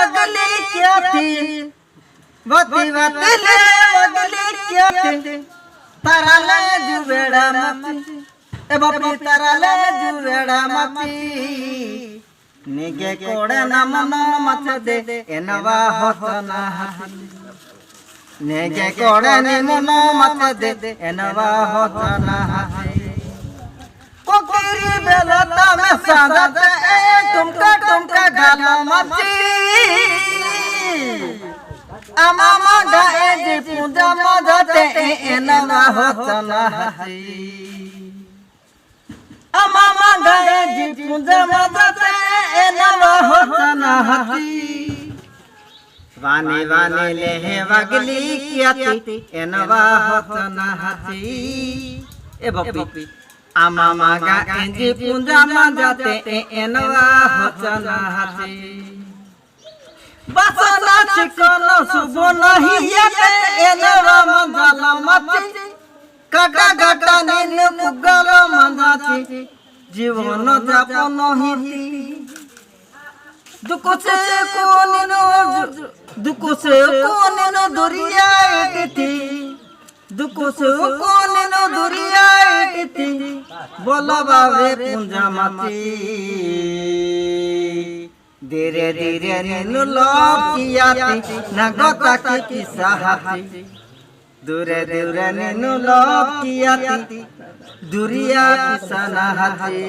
वगली क्या थी वती वतले वगली क्या थी तरले जुवेड़ा मती ए बापी तरले जुवेड़ा मती निगे कोड़े नम मत दे एनवा होतना नेगे कोड़े निम मत दे एनवा होतना कोकिरी बेलता में सादत टुमका गालो मती अमामा गाए जी पूजा मदते एनवा होतना अमामा गाए जी पूजा मदते एनवा होतना वानी वानी ले वगली किया थी एनवा होतना ए बपी अमामा गाए जी पूजा मदते एनवा होतना बसना चिकन सुबो नहीं ये एनवा मंजला मती काका गाटा नील कुगल मंजाती जीवन जापन हिती दुख से कोनिनो दुरिया इति दुख से कोनिनो दुरिया इति बोलो बाबे पुंजा मती धीरे धीरे नीनु लोभ किया थी नगता की सहाती दूरे दूरे नीनु लोभ किया थी दुरिया की सनाहती।